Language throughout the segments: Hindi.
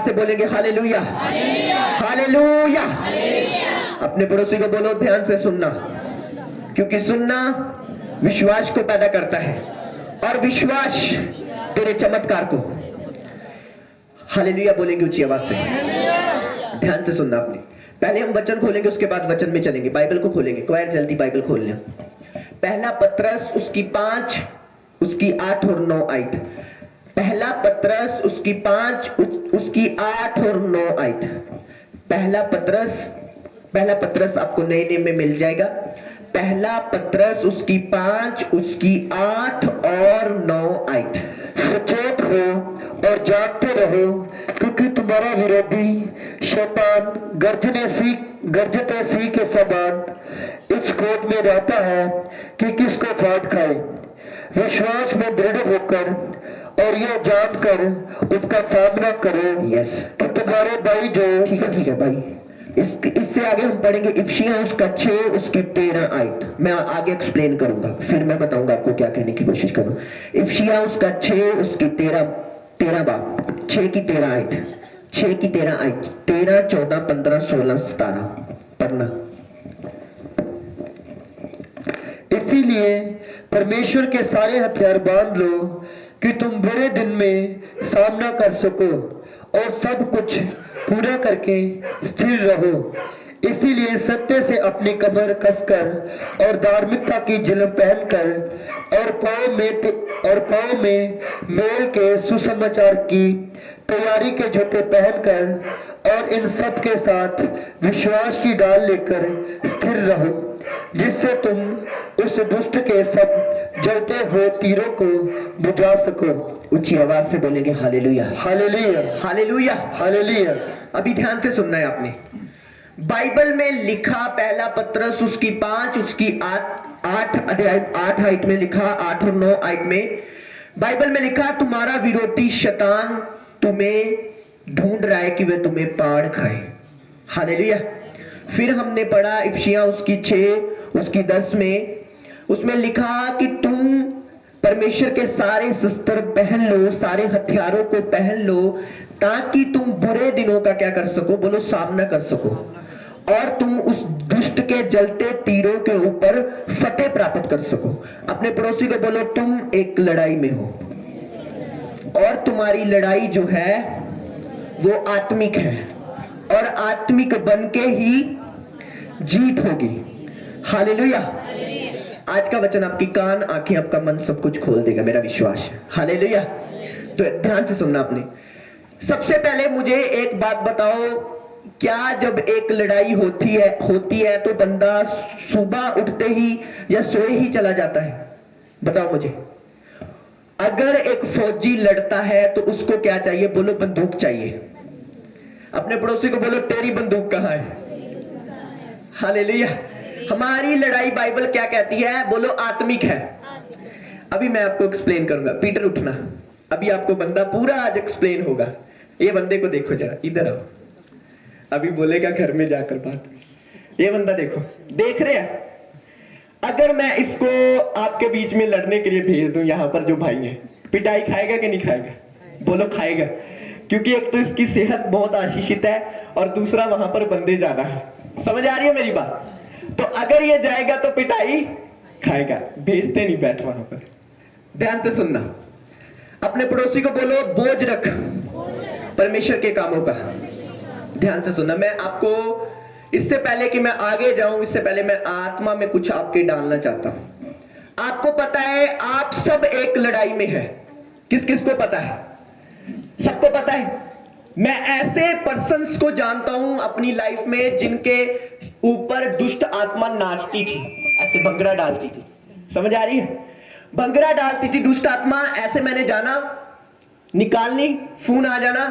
से बोलेंगे हालेलुया, हालेलुया। अपने पड़ोसी को बोलो ध्यान से सुनना, क्योंकि सुनना विश्वास को पैदा करता है और विश्वास तेरे चमत्कार को। हालेलुया बोलेंगे ऊंची आवाज से। ध्यान से सुनना आपने। पहले हम वचन खोलेंगे, उसके बाद वचन में चलेंगे। बाइबल को खोलेंगे, क्वायर जल्दी बाइबल खोल लें। पहला पत्रस उसकी 5 उसकी 8 और 9 आयत। पहला पत्रस उसकी 5 उसकी 8 और 9 आयत। पहला पत्रस आपको नए नेम में मिल जाएगा। पहला पत्रस उसकी 5 उसकी 8 और 9 आयत। सचेत हो और जागते रहो, क्योंकि तुम्हारा विरोधी शैतान गरजते सिंह के समान इस खोज में रहता है कि किसको फाड़ खाए। विश्वास में दृढ़ होकर और यह जानकर उसका सामना करो कि तुम्हारे भाई जो ठीक है भाई। इससे आगे हम पढ़ेंगे इफिसियां उसका 6 उसकी 13 आयत। मैं आगे एक्सप्लेन करूंगा, फिर मैं बताऊंगा आपको क्या कहने की कोशिश करूं। इफिसियां उसका 6 उसकी 13 बाब 6 की 13 आयत। 6 की 13 आयत 13 14 15 16 17 पढ़ना। इसीलिए परमेश्वर के सारे हथियार बांध लो कि तुम बुरे दिन में सामना कर सको और सब कुछ पूरा करके स्थिर रहो। इसीलिए सत्य से अपनी कमर कसकर और धार्मिकता की झिलम पहनकर और पाँव में मेल के सुसमाचार की तैयारी के जूते पहनकर और इन सब के साथ विश्वास की ढाल लेकर स्थिर रहो, जिससे तुम उस दुष्ट के सब जलते हुए तीरों को बुझा सको। ऊंची आवाज से बोलेंगे हालेलुया, हालेलुया, हालेलुया, हालेलुया। अभी ध्यान से सुनना है आपने। बाइबल में लिखा पहला पत्रस उसकी 5 उसकी 8 आयत में लिखा, 8 और 9 आयत में बाइबल में लिखा तुम्हारा विरोधी शैतान तुम्हें ढूंढ रहा है कि वह तुम्हें पाड़ खाए। हालेलुया। फिर हमने पढ़ा इफिसियां उसकी 6 उसकी 10 में, उसमें लिखा कि तुम परमेश्वर के सारे शस्त्र पहन लो, सारे हथियारों को पहन लो, ताकि तुम बुरे दिनों का क्या कर सको, बोलो सामना कर सको, और तुम उस दुष्ट के जलते तीरों के ऊपर फतेह प्राप्त कर सको। अपने पड़ोसी को बोलो तुम एक लड़ाई में हो और तुम्हारी लड़ाई जो है वो आत्मिक है और आत्मिक बन के ही जीत होगी। हालेलुया। आज का वचन आपकी कान आंखें आपका मन सब कुछ खोल देगा, मेरा विश्वास है। हालेलुया। तो ध्यान से सुनना आपने। सबसे पहले मुझे एक बात बताओ, क्या जब एक लड़ाई होती है तो बंदा सुबह उठते ही या सोए ही चला जाता है? बताओ मुझे। अगर एक फौजी लड़ता है तो उसको क्या चाहिए, बोलो बंदूक चाहिए। अपने पड़ोसी को बोलो तेरी बंदूक कहां है? हालेलुया। हमारी लड़ाई बाइबल क्या कहती है, बोलो आत्मिक है। अभी मैं आपको एक्सप्लेन करूंगा। पीटर उठना, अभी आपको बंदा पूरा आज एक्सप्लेन होगा। ये बंदे को देखो जरा, इधर आओ, अभी बोलेगा घर में जाकर बात। ये बंदा देखो, देख रहे हैं? अगर मैं इसको आपके बीच में लड़ने के लिए भेज दूं, यहाँ पर जो भाई है, पिटाई खाएगा कि नहीं खाएगा? बोलो खाएगा, क्योंकि एक तो इसकी सेहत बहुत आशीषित है और दूसरा वहां पर बंदे ज्यादा है। समझ आ रही है मेरी बात? तो अगर ये जाएगा तो पिटाई खाएगा, भेजते नहीं बैठ वहां पर। ध्यान से सुनना। अपने पड़ोसी को बोलो बोझ रख परमेश्वर के कामों का। ध्यान से सुनना। मैं आपको इससे पहले कि मैं आगे जाऊं, इससे पहले मैं आत्मा में कुछ आपके डालना चाहता हूं। आपको पता है आप सब एक लड़ाई में है। किस किस को पता है? सबको पता है। मैं ऐसे पर्सन्स को जानता हूं अपनी लाइफ में जिनके ऊपर दुष्ट आत्मा नाचती थी, ऐसे भंगड़ा डालती थी। समझ आ रही है? भंगड़ा डालती थी दुष्ट आत्मा। ऐसे मैंने जाना, निकालनी, फोन आ जाना,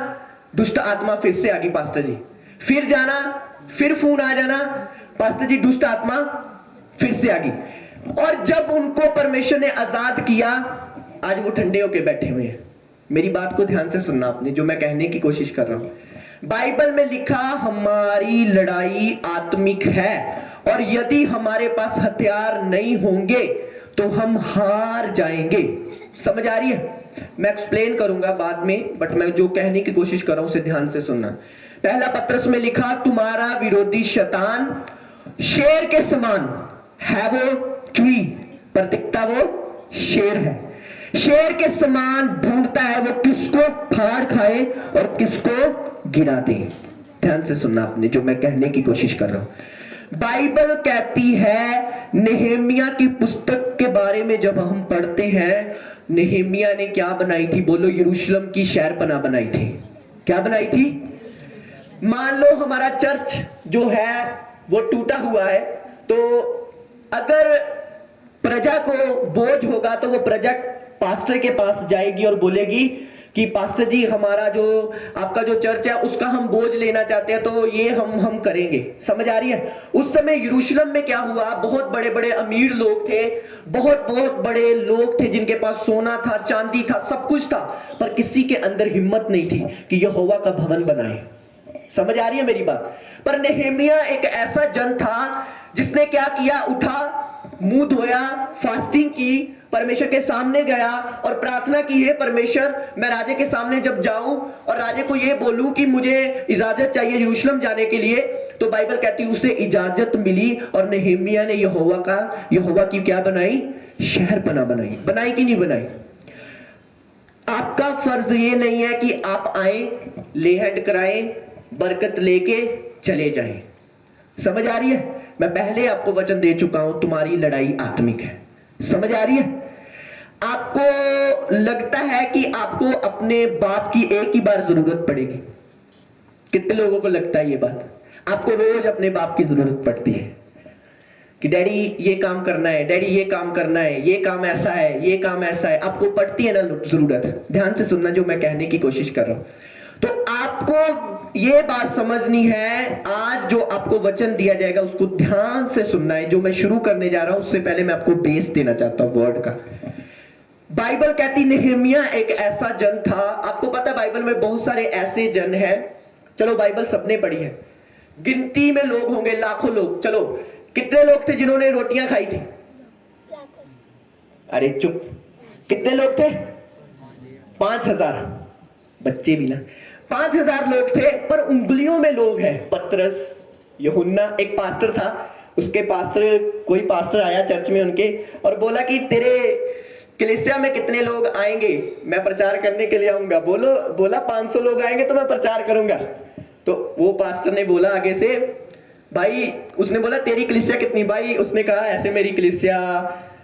दुष्ट आत्मा फिर से आ गई पास्टर जी। फिर जाना, फिर फोन आ जाना, पास्टर जी दुष्ट आत्मा फिर से आ गई। और जब उनको परमेश्वर ने आजाद किया, आज वो ठंडे होके बैठे हुए हैं। मेरी बात को ध्यान से सुनना आपने, जो मैं कहने की कोशिश कर रहा हूं। बाइबल में लिखा हमारी लड़ाई आत्मिक है और यदि हमारे पास हथियार नहीं होंगे तो हम हार जाएंगे। समझ आ रही है? मैं एक्सप्लेन करूंगा बाद में, बट मैं जो कहने की कोशिश कर रहा हूं उसे ध्यान से सुनना। पहला पत्रस में लिखा, तुम्हारा विरोधी शैतान शेर के समान है, वो चुई पर दिखता वो शेर है। शेर के समान ढूंढता है वो किसको फाड़ खाए और किसको गिरा दे। ध्यान से सुनना आपने जो मैं कहने की कोशिश कर रहा हूं। बाइबल कहती है, नेहेमिया की पुस्तक के बारे में जब हम पढ़ते हैं, नेहेमिया ने क्या बनाई थी? बोलो, यरूशलेम की शहरपनाह बनाई थी। क्या बनाई थी? मान लो हमारा चर्च जो है वो टूटा हुआ है, तो अगर प्रजा को बोझ होगा तो वो प्रजा पास्टर के पास जाएगी और बोलेगी कि पास्टर जी, हमारा जो आपका जो चर्च है उसका हम बोझ लेना चाहते हैं, तो ये हम करेंगे। समझ आ रही है? उस समय यरूशलेम में क्या हुआ, बहुत बड़े बड़े अमीर लोग थे, बहुत बहुत बड़े लोग थे जिनके पास सोना था, चांदी था, सब कुछ था, पर किसी के अंदर हिम्मत नहीं थी कि यहोवा का भवन बनाए। समझ आ रही है मेरी बात? पर नेहेमिया एक ऐसा जन था जिसने क्या किया, उठा, मुंह धोया, फास्टिंग की, परमेश्वर के सामने गया और प्रार्थना की, है परमेश्वर, मैं राजे के सामने जब जाऊं और राजे को ये बोलूं कि मुझे इजाजत चाहिए यरूशलेम जाने के लिए, तो बाइबल कहती है उसे इजाजत मिली और नेहेमिया ने यहोवा की क्या बनाई? शहरपनाह बनाई। बनाई कि नहीं बनाई? आपका फर्ज ये नहीं है कि आप आए, ले हैंड कराएं, बरकत लेके चले जाएं। समझ आ रही है? मैं पहले आपको वचन दे चुका हूं, तुम्हारी लड़ाई आत्मिक है। समझ आ रही है? आपको लगता है कि आपको अपने बाप की एक ही बार जरूरत पड़ेगी। कितने लोगों को लगता है ये बात? आपको रोज अपने बाप की जरूरत पड़ती है कि डैडी ये काम करना है, डैडी ये काम करना है, ये काम ऐसा है, ये काम ऐसा है। आपको पड़ती है ना जरूरत? ध्यान से सुनना जो मैं कहने की कोशिश कर रहा हूं। तो आपको ये बात समझनी है, आज जो आपको वचन दिया जाएगा उसको ध्यान से सुनना है। जो मैं शुरू करने जा रहा हूं उससे पहले मैं आपको बेस देना चाहता हूं वर्ड का। बाइबल कहती नेहेमिया एक ऐसा जन था। आपको पता है बाइबल में बहुत सारे ऐसे जन हैं। चलो बाइबल सबने पढ़ी है, गिनती में लोग होंगे, लाखों लोग। चलो कितने लोग थे जिन्होंने रोटियां खाई थी? अरे चुप, कितने लोग थे? 5000 बच्चे भी ना, 5000 लोग थे, पर उंगलियों में लोग हैं। पतरस, यूहन्ना, एक पास्टर था, उसके पास्टर, कोई पास्टर आया चर्च में उनके और बोला कि तेरे कलीसिया में कितने लोग आएंगे, मैं प्रचार करने के लिए आऊंगा। बोला 500 लोग आएंगे तो मैं प्रचार करूंगा। तो वो पास्टर ने बोला आगे से, भाई, उसने बोला तेरी कलीसिया कितनी? भाई उसने कहा ऐसे मेरी कलीसिया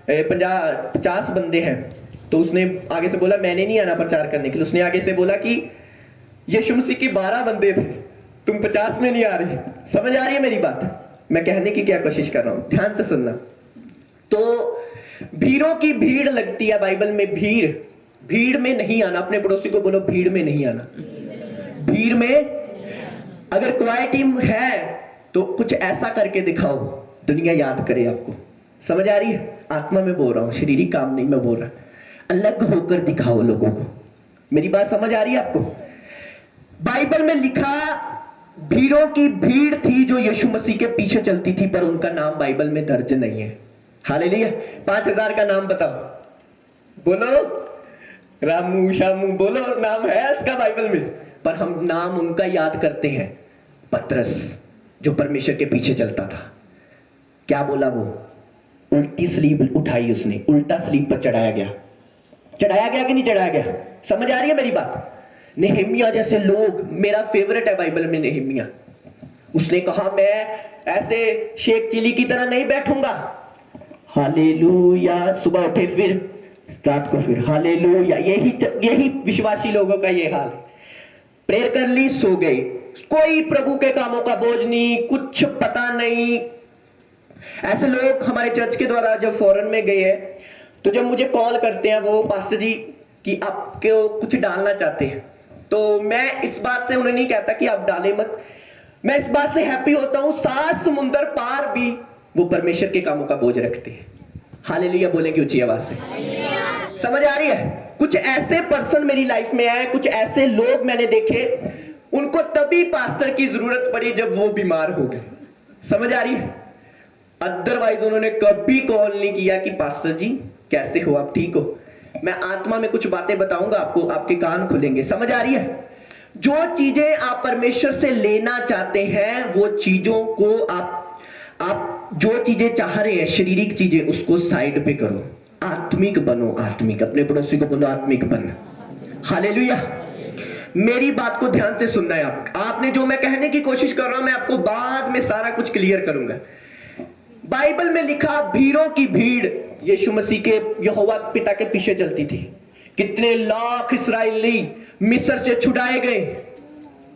50 बंदे हैं। तो उसने आगे से बोला मैंने नहीं आना प्रचार करने के लिए। उसने आगे से बोला कि यीशु मसीह के 12 बंदे थे, तुम 50 में नहीं आ रही। समझ आ रही है मेरी बात? मैं कहने की क्या कोशिश कर रहा हूं, ध्यान से सुनना। तो भीड़ों की भीड़ लगती है बाइबल में, भीड़ में नहीं आना। अपने पड़ोसी को बोलो भीड़ में नहीं आना। भीड़ में अगर क्वाय टीम है तो कुछ ऐसा करके दिखाओ, दुनिया याद करे आपको। समझ आ रही है? आत्मा में बोल रहा हूं, शारीरिक काम नहीं मैं बोल रहा। अलग होकर दिखाओ लोगों को। मेरी बात समझ आ रही है आपको? बाइबल में लिखा भीड़ों की भीड़ थी जो यीशु मसीह के पीछे चलती थी, पर उनका नाम बाइबल में दर्ज नहीं है। हालेलुया। 5000 का नाम बताओ, बोलो रामू शामू, बोलो नाम है इसका बाइबल में, पर हम नाम उनका याद करते हैं। पतरस जो परमेश्वर के पीछे चलता था, क्या बोला वो? उल्टी स्लीब उठाई उसने, उल्टा स्लीब पर चढ़ाया गया कि नहीं चढ़ाया गया? समझ आ रही है मेरी बात? नेहेमिया जैसे लोग, मेरा फेवरेट है बाइबल में नेहेमिया। उसने कहा मैं ऐसे शेख चिली की तरह नहीं बैठूंगा। हालेलुया। सुबह उठे फिर रात को फिर हालेलुया। यही विश्वासी लोगों का ये हाल। प्रेयर कर ली, सो गए, कोई प्रभु के कामों का बोझ नहीं, कुछ पता नहीं। ऐसे लोग हमारे चर्च के द्वारा जब फॉरेन में गए हैं तो जब मुझे कॉल करते हैं वो, पास्टर जी कि आपको कुछ डालना चाहते हैं, तो मैं इस बात से उन्हें नहीं कहता कि आप डालें मत। मैं इस बात से हैप्पी होता हूं 7 समुंदर पार भी वो परमेश्वर के कामों का बोझ रखते हैं। हालेलुया बोलेंगे ऊंची आवाज से। समझ आ रही है? कुछ ऐसे पर्सन मेरी लाइफ में आए, कुछ ऐसे लोग मैंने देखे, उनको तभी पास्टर की जरूरत पड़ी जब वो बीमार हो गए। समझ आ रही है? अदरवाइज उन्होंने कभी कॉल नहीं किया कि पास्टर जी कैसे हो, आप ठीक हो? मैं आत्मा में कुछ बातें बताऊंगा आपको, आपके कान खुलेंगे, समझ आ रही है? जो चीजें आप परमेश्वर से लेना चाहते हैं वो चीजों को आप जो चीजें चाह रहे हैं शारीरिक चीजें, उसको साइड पे करो, आत्मिक बनो। आत्मिक, अपने पड़ोसी को बोलो आत्मिक बन। हालेलुया। मेरी बात को ध्यान से सुनना है आपने जो मैं कहने की कोशिश कर रहा हूं, मैं आपको बाद में सारा कुछ क्लियर करूंगा। बाइबल में लिखा भीड़ों की भीड़ यीशु मसीह के यहोवा पिता के पीछे चलती थी। कितने लाख इस्राएली मिस्र से छुड़ाए गए,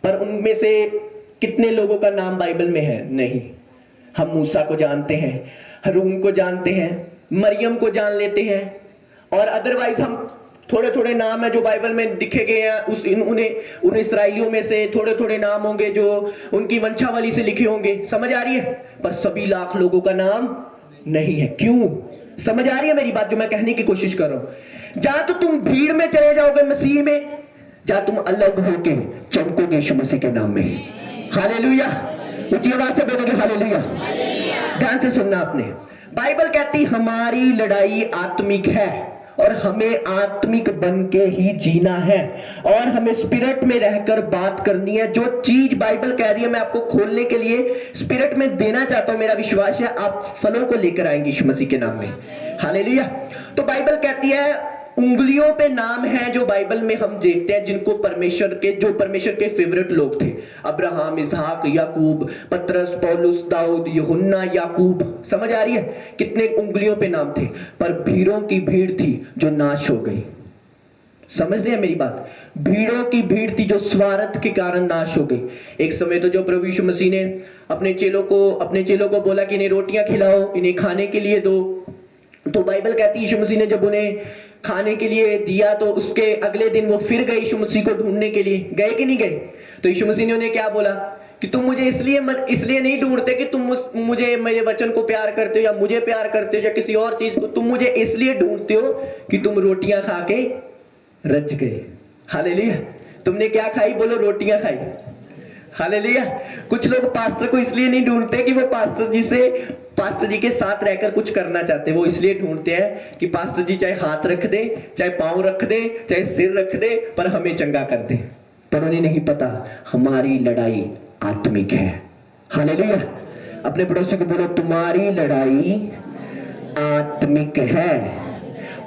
पर उनमें से कितने लोगों का नाम बाइबल में है? नहीं। हम मूसा को जानते हैं, हारून को जानते हैं, मरियम को जान लेते हैं, और अदरवाइज हम थोड़े थोड़े नाम है जो बाइबल में लिखे गए हैं, उन इस्राएलियों में से थोड़े थोड़े नाम होंगे जो उनकी वंशावली से लिखे होंगे, समझ आ रही है? पर सभी लाख लोगों का नाम नहीं है। क्यों? समझ आ रही है मेरी बात जो मैं कहने की कोशिश कर रहा हूं? जहां तो तुम भीड़ में चले जाओगे मसीह में, जहां तुम अलग होके चमकोगे यीशु मसीह के नाम में। हालेलुया। ऊंची आवाज से बोलोगे हालेलुया। ध्यान से सुनना आपने। बाइबल कहती हमारी लड़ाई आत्मिक है और हमें आत्मिक बन के ही जीना है, और हमें स्पिरिट में रहकर बात करनी है। जो चीज बाइबल कह रही है मैं आपको खोलने के लिए स्पिरिट में देना चाहता हूं। मेरा विश्वास है आप फलों को लेकर आएंगे यीशु मसीह के नाम में। हालेलुया। तो बाइबल कहती है उंगलियों पे नाम है जो बाइबल में हम देखते हैं जिनको जो परमेश्वर के फेवरेट लोग थे, अब्राहम, इसहाक, याकूब, पतरस, पौलुस, दाऊद, यूहन्ना, याकूब। समझ आ रही है? कितने उंगलियों पे नाम थे, पर भीड़ों की भीड़ थी जो नाश हो गई। समझ रहे हैं मेरी बात? भीड़ों की भीड़ थी जो स्वार्थ के कारण नाश हो गई। एक समय तो जो प्रभु यीशु मसीह ने अपने चेलों को बोला कि इन्हें रोटियां खिलाओ, इन्हें खाने के लिए दो, तो बाइबल कहती है यीशु मसीह ने जब उन्हें खाने के लिए दिया तो उसके अगले दिन वो फिर गए यीशु मसीह को ढूंढने के लिए। गए कि नहीं गए? तो यीशु मसीह ने उन्हें क्या बोला कि तुम मुझे इसलिए नहीं ढूंढते कि तुम मुझे मेरे वचन को प्यार करते हो या मुझे प्यार करते हो या किसी और चीज को, तुम मुझे इसलिए ढूंढते हो कि तुम रोटियां खा के रज गए। हालेलुया। तुमने क्या खाई? बोलो रोटियां खाई। हालेलुया। कुछ लोग पास्टर को इसलिए नहीं ढूंढते कि वो पास्टर जी के साथ रहकर कुछ करना चाहते, वो इसलिए ढूंढते हैं कि पास्टर जी चाहे हाथ रख दे, चाहे पांव रख दे, चाहे सिर रख दे, पर हमें चंगा कर दे। पर उन्हें नहीं पता हमारी लड़ाई आत्मिक है। हालेलुया। अपने पड़ोसी को बोलो तुम्हारी लड़ाई आत्मिक है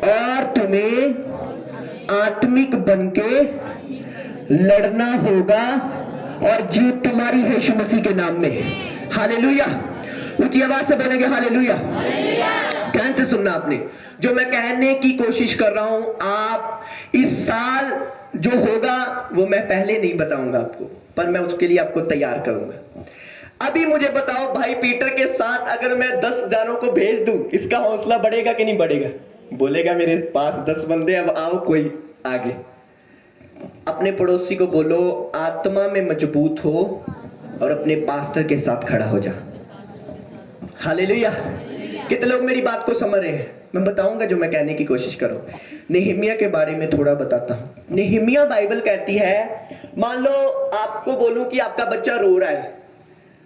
और तुम्हें आत्मिक बनके लड़ना होगा, और जीत तुम्हारी है यीशु मसीह के नाम में। हालेलुया। ऊंची आवाज से बोलेंगे हालेलुया। ध्यान से सुनना आपने जो मैं कहने की कोशिश कर रहा हूं। आप इस साल जो होगा वो मैं पहले नहीं बताऊंगा आपको, पर मैं उसके लिए आपको तैयार करूंगा। अभी मुझे बताओ भाई पीटर के साथ अगर मैं 10 जानों को भेज दूं, इसका हौसला बढ़ेगा कि नहीं बढ़ेगा? बोलेगा मेरे पास 10 बंदे, अब आओ कोई आगे। अपने पड़ोसी को बोलो आत्मा में मजबूत हो और अपने पास्टर के साथ खड़ा हो जा। हालेलुया। कितने लोग मेरी बात को समझ रहे हैं? मैं बताऊंगा जो मैं कहने की कोशिश करूं। नेहमिया के बारे में थोड़ा बताता हूं। नेहमिया बाइबल कहती है, मान लो आपको बोलूं कि आपका बच्चा रो रहा है,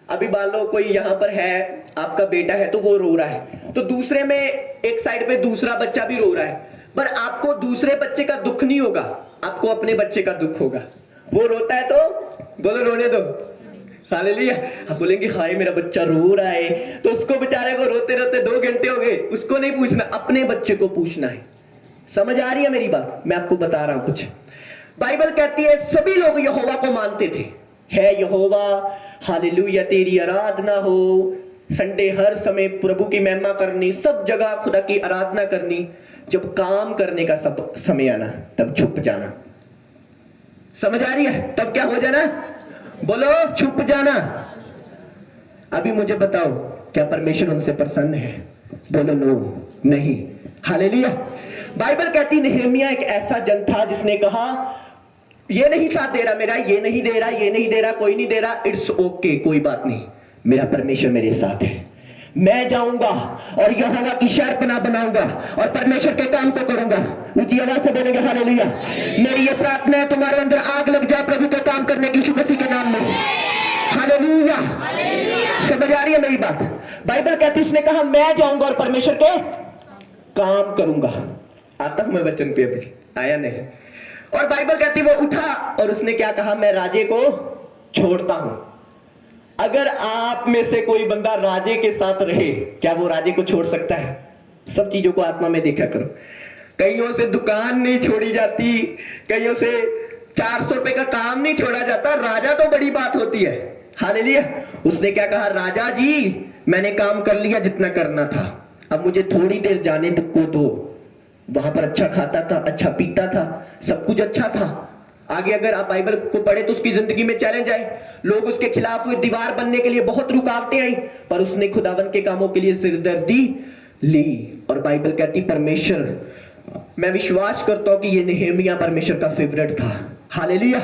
अभी मान लो कोई यहां पर है, आपका बेटा है तो वो रो रहा है, तो दूसरे में एक साइड पे दूसरा बच्चा भी रो रहा है, पर आपको दूसरे बच्चे का दुख नहीं होगा, आपको अपने बच्चे का दुख होगा। वो रोता है तो बोलो रोने दो। हालेलुया। आप बोलेंगे हाय मेरा बच्चा रो रहा है, तो उसको बेचारे को रोते रोते 2 घंटे हो गए, उसको नहीं पूछना, अपने बच्चे को पूछना है। समझ आ रही है मेरी बात? मैं आपको बता रहा हूं कुछ। बाइबल कहती है सभी लोग यहोवा को मानते थे, है यहोवा, हालेलुया, तेरी आराधना हो, संडे हर समय प्रभु की महिमा करनी, सब जगह खुदा की आराधना करनी। जब काम करने का सब समय आना तब छुप जाना। समझ आ रही है? तब क्या हो जाना? बोलो छुप जाना। अभी मुझे बताओ क्या परमेश्वर उनसे प्रसन्न है? बोलो नो, नहीं। हालेलुया। बाइबल कहती नेहमिया एक ऐसा जन था जिसने कहा ये नहीं साथ दे रहा मेरा, ये नहीं दे रहा, ये नहीं दे रहा, कोई नहीं दे रहा, इट्स ओके, कोई बात नहीं, मेरा परमेश्वर मेरे साथ है। मैं जाऊंगा और यहोवा की शर्पना बनाऊंगा और परमेश्वर के काम को करूंगा। ऊंची आवाज से बोलेंगे हालेलुया। मेरी ये प्रार्थना है तुम्हारे अंदर आग लग जाए प्रभु के काम करने की यीशु मसीह के नाम में। हालेलुया। समझ आ रही है मेरी बात? बाइबल कहती है उसने कहा मैं जाऊंगा और परमेश्वर के काम करूंगा। आता हूं मैं वचन पे, अभी आया नहीं। और बाइबल कहती वो उठा और उसने क्या कहा, मैं राजे को छोड़ता हूं। अगर आप में से कोई बंदा राजे के साथ रहे, क्या वो राजे को छोड़ सकता है? सब चीजों को आत्मा में देखा करो। कईयों से दुकान नहीं छोड़ी जाती, कईयों से 400 रुपए का काम नहीं छोड़ा जाता, राजा तो बड़ी बात होती है। हालेलुया। उसने क्या कहा, राजा जी मैंने काम कर लिया जितना करना था, अब मुझे थोड़ी देर जाने को दो। वहां पर अच्छा खाता था, अच्छा पीता था, सब कुछ अच्छा था। आगे अगर आप बाइबल को पढ़े तो उसकी जिंदगी में चैलेंज आए, लोग उसके खिलाफ हुए, दीवार बनने के लिए बहुत रुकावटें आई, पर उसने खुदावन के कामों के लिए सिरदर्दी ली। और बाइबल कहती परमेश्वर, मैं विश्वास करता हूं कि ये नेहेमिया परमेश्वर का फेवरेट था। हालेलुया।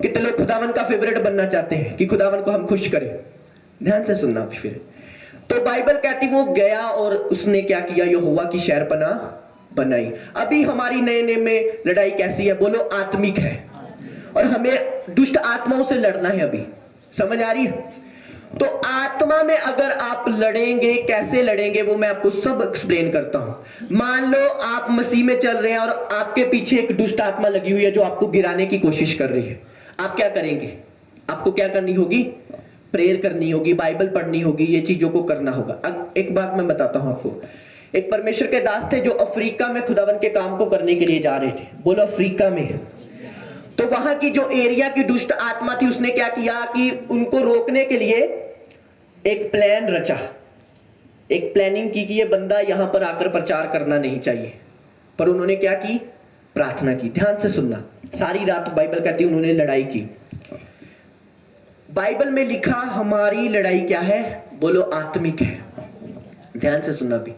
कितने लोग खुदावन का फेवरेट बनना चाहते हैं कि खुदावन को हम खुश करें? ध्यान से सुनना फिर। तो बाइबल कहती वो गया और उसने क्या किया, यहोवा की शहरपनाह बनाई। अभी हमारी नए नए में लड़ाई कैसी है? बोलो आत्मिक है, और हमें दुष्ट आत्माओं से लड़ना है। अभी समझ आ रही है? तो आत्मा में अगर आप लड़ेंगे, कैसे लड़ेंगे वो मैं आपको सब एक्सप्लेन करता हूं। मान लो आप मसीह में चल रहे हैं और आपके पीछे एक दुष्ट आत्मा लगी हुई है जो आपको गिराने की कोशिश कर रही है, आप क्या करेंगे? आपको क्या करनी होगी? प्रेयर करनी होगी, बाइबल पढ़नी होगी, ये चीजों को करना होगा। अब एक बात मैं बताता हूं आपको। एक परमेश्वर के दास थे जो अफ्रीका में खुदावन के काम को करने के लिए जा रहे थे। बोलो अफ्रीका में। तो वहां की जो एरिया की दुष्ट आत्मा थी, उसने क्या किया कि उनको रोकने के लिए एक प्लान रचा, एक प्लानिंग की कि ये बंदा यहां पर आकर प्रचार करना नहीं चाहिए। पर उन्होंने क्या की? प्रार्थना की। ध्यान से सुनना, सारी रात बाइबल कहती है उन्होंने लड़ाई की। बाइबल में लिखा हमारी लड़ाई क्या है? बोलो आत्मिक है। ध्यान से सुनना भी।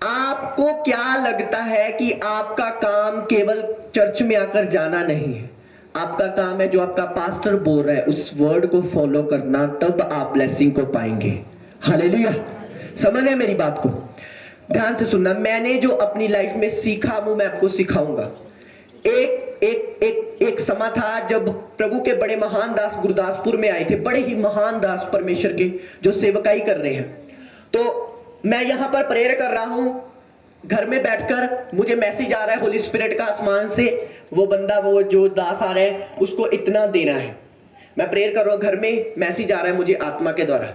आपको क्या लगता है कि आपका काम केवल चर्च में आकर जाना नहीं है? आपका काम है जो आपका पास्टर बोल रहा है उस वर्ड को फॉलो करना, तब आप ब्लेसिंग को पाएंगे। हालेलुया। समझ रहे मेरी बात को? ध्यान से सुनना। मैंने जो अपनी लाइफ में सीखा वो मैं आपको सिखाऊंगा। एक समय था जब प्रभु के बड़े महान दास गुरदासपुर में आए थे, बड़े ही महान दास परमेश्वर के जो सेवकाई कर रहे हैं। तो मैं यहां पर प्रेयर कर रहा हूं, घर में बैठकर मुझे मैसेज आ रहा है होली स्पिरिट का आसमान से, वो बंदा, वो जो दास आ रहा है उसको इतना देना है। मैं प्रेयर कर रहा हूं, घर में मैसेज आ रहा है मुझे आत्मा के द्वारा।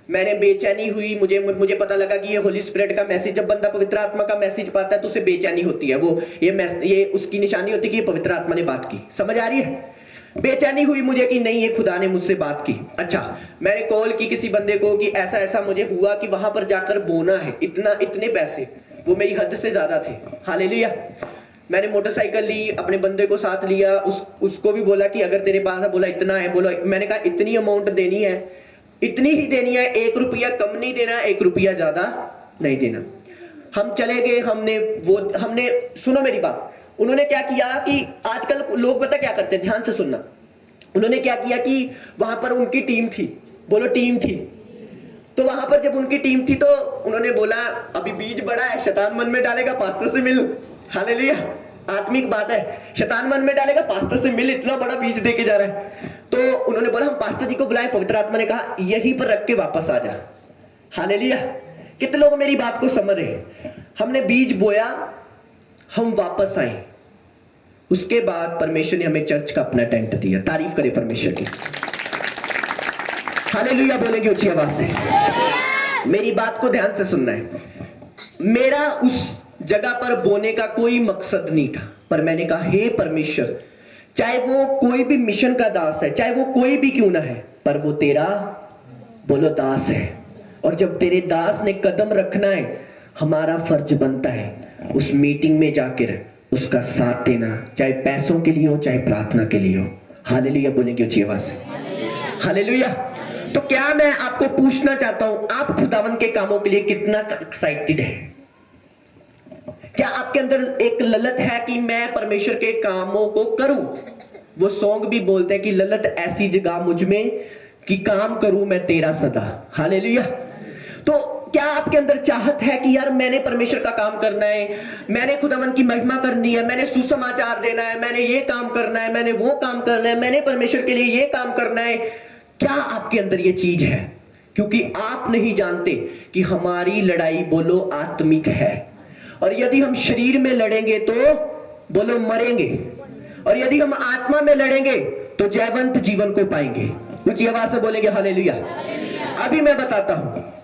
मैंने बेचैनी हुई, मुझे पता लगा कि ये होली स्पिरिट का मैसेज, जब बंदा पवित्र आत्मा का मैसेज पाता है तो उसे बेचैनी होती है। वो ये उसकी निशानी होती है कि ये पवित्र आत्मा ने बात की। समझ आ रही है? बेचैनी हुई मुझे कि नहीं, ये खुदा ने मुझसे बात की। अच्छा, मैंने कॉल की किसी बंदे को कि ऐसा ऐसा मुझे हुआ कि वहां पर जाकर बोना है, इतने पैसे, वो मेरी हद से ज्यादा थे। हालेलुया। मैंने मोटरसाइकिल ली, अपने बंदे को साथ लिया, उसको भी बोला कि अगर तेरे पास है, बोला इतना है, बोला, मैंने कहा इतनी अमाउंट देनी है, इतनी ही देनी है, 1 रुपया कम नहीं देना, 1 रुपया ज्यादा नहीं देना। हम चले गए, हमने सुनो मेरी बात। उन्होंने क्या किया कि आजकल लोग पता क्या करते हैं? ध्यान से सुनना। उन्होंने क्या किया कि वहां पर उनकी टीम थी, बोलो टीम थी। तो वहां पर जब उनकी टीम थी तो उन्होंने बोला अभी बीज बड़ा है, शैतान मन में डालेगा पास्टर से मिल। हालेलुया। आत्मिक बात है। शैतान मन में डालेगा पास्टर से मिल, इतना बड़ा बीज देके जा रहा है। तो उन्होंने बोला हम पास्टर जी को बुलाएं। पवित्र आत्मा ने कहा यहीं पर रख के वापस आ जा। हालेलुया। कितने लोग मेरी बात को समझ रहे हैं? हमने बीज बोया, हम वापस आए, उसके बाद परमेश्वर ने हमें चर्च का अपना टेंट दिया। तारीफ करे परमेश्वर की। हालेलुया बोलेंगे ऊंची आवाज से। मेरी बात को ध्यान से सुनना है। मेरा उस जगह पर बोने का कोई मकसद नहीं था, पर मैंने कहा हे परमेश्वर, चाहे वो कोई भी मिशन का दास है, चाहे वो कोई भी क्यों ना है, पर वो तेरा, बोलो, दास है। और जब तेरे दास ने कदम रखना है, हमारा फर्ज बनता है उस मीटिंग में जाकर उसका साथ देना, चाहे पैसों के लिए हो, चाहे प्रार्थना के लिए हो। हालेलुया बोलेंगे ऊंची आवाज से। हालेलुया। तो क्या मैं आपको पूछना चाहता हूं, आप खुदावन के कामों के लिए कितना एक्साइटेड है? क्या आपके अंदर एक ललत है कि मैं परमेश्वर के कामों को करूं? वो सॉन्ग भी बोलते हैं कि ललत ऐसी जगह मुझ में कि काम करूं मैं तेरा सदा। हालेलुया। तो क्या आपके अंदर चाहत है कि यार मैंने परमेश्वर का काम करना है, मैंने खुदावन की महिमा करनी है, मैंने सुसमाचार देना है, मैंने ये काम करना है, मैंने वो काम करना है, मैंने परमेश्वर के लिए ये काम करना है? क्या आपके अंदर ये चीज है? क्योंकि आप नहीं जानते कि हमारी लड़ाई, बोलो, आत्मिक है। और यदि हम शरीर में लड़ेंगे तो बोलो मरेंगे, और यदि हम आत्मा में लड़ेंगे तो जयवंत जीवन को पाएंगे। ऊंची आवाज से बोलेंगे हालेलुया। अभी मैं बताता हूं